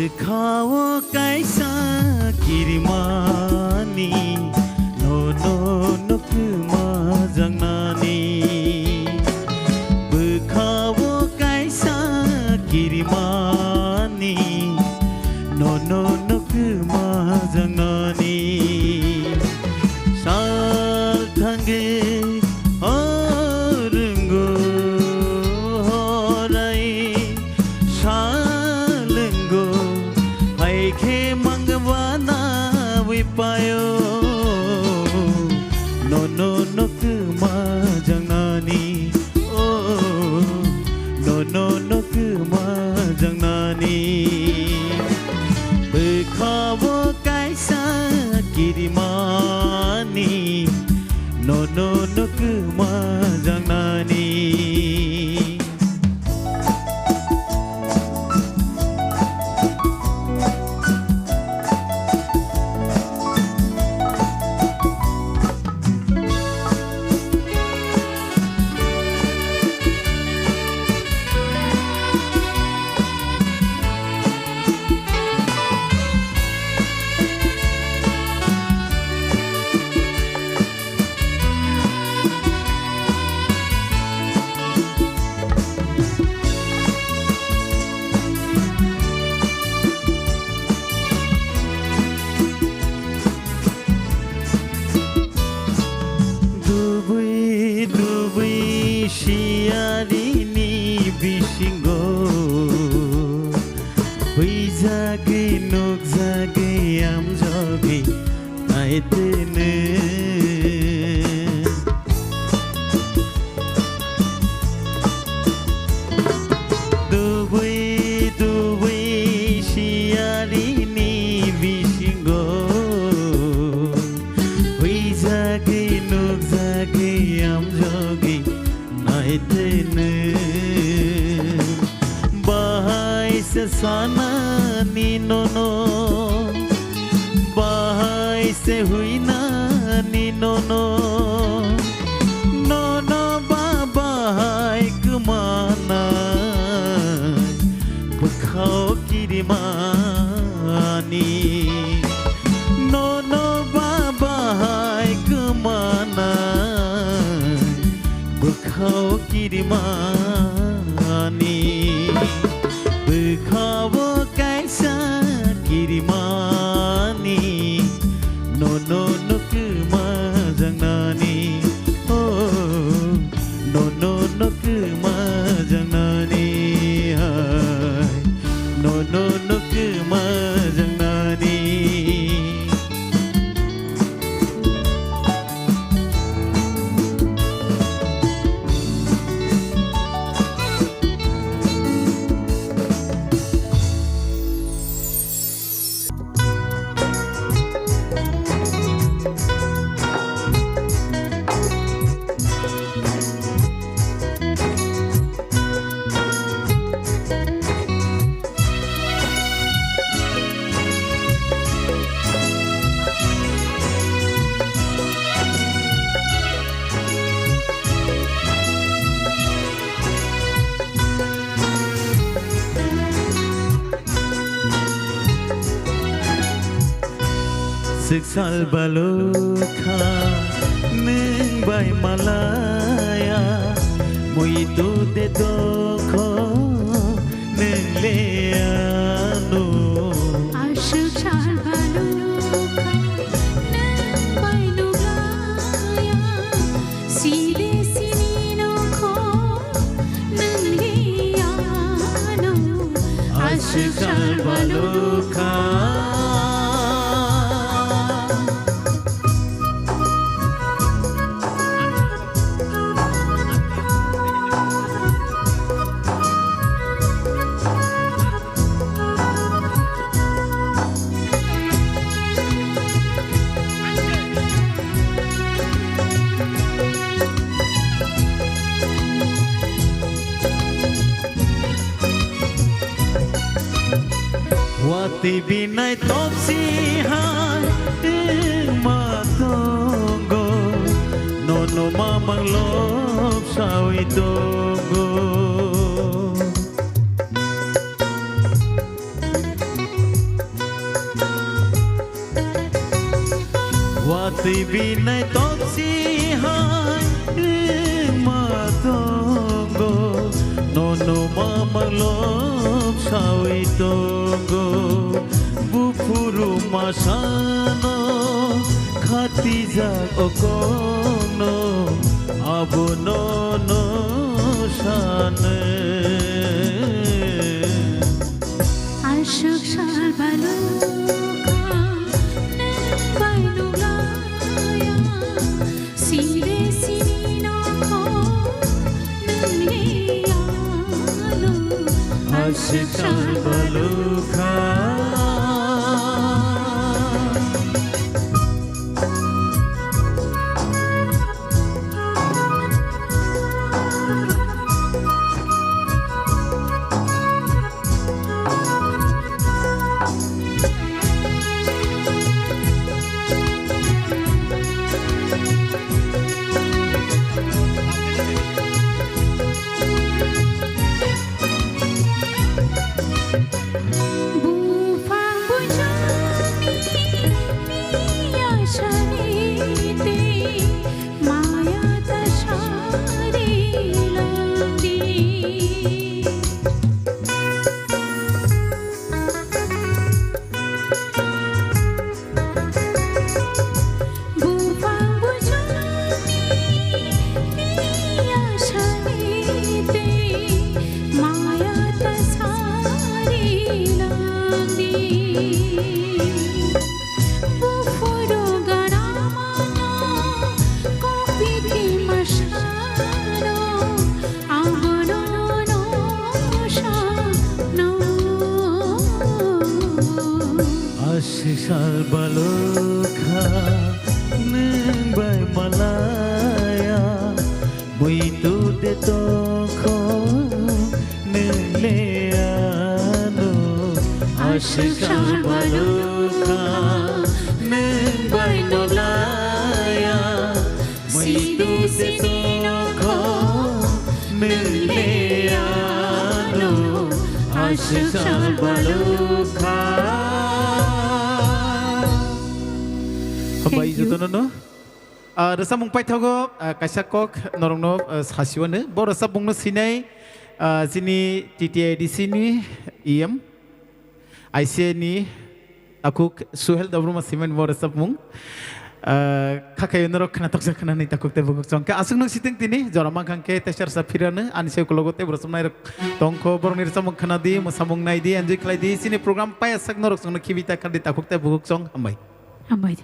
Berkawa kaisa kirimani no no no kumajang nani Berkawa kaisa kirimani no no no kumajang nani Sal thange arungo horai salengo haike mangwana wipayo no no no kumajang nani oh no no no kumajang nani Berkawa kaisa kirimani no no no kumajang nani Siarini bisinggo Bijagi nukzagi amjogi aitene Dubai siarini bisinggo Bijagi nukzagi amjogi aitene bahai sesana ni nono bahai se huina ni nono nono baba hai kumana berkhau kirimani nono baba hai kumana Berkau kirimani Berkawa kaisa kirimani No no no kumajang nani Oh no no no kumajang nani Hai No no no kumajang nani Seksal baloka neng bai malaya Moito de doko neng leano Seksal baloka neng bai nuglaya Sile sinino ko neng leano Seksal baloka Wati binay topsihan matongo Nono mamang loob sa itogo Tibinay topsi hai matongo nono mamalop sawi tongo bupuru masano khatiza okono abonono shane Ashok shal baluka bailulaya sire sinino ko naliyalo Ashok shal baluka Shal balokha nembay malaya buitu de toko neleano Shal balokha nembay malaya buitu de toko neleano Shal balokha Hambai jotono rasa mungpai thago kaisa kok norongno sasiwano bo rasa bungno sinai sini TTIDC ni IM ICA ni takuk Suhel Dobruma Simen bo rasa mung kakai norok khana toksa khana ni takuk te buguk songka asung nang siting tini jorama kangke tesar sapirana anise kulogote brosum nai tongko bornir samung khana di musamung nai di enjoy klai di sini program pai asak norok songno kibita khandi takuk te buguk song hambai Ambai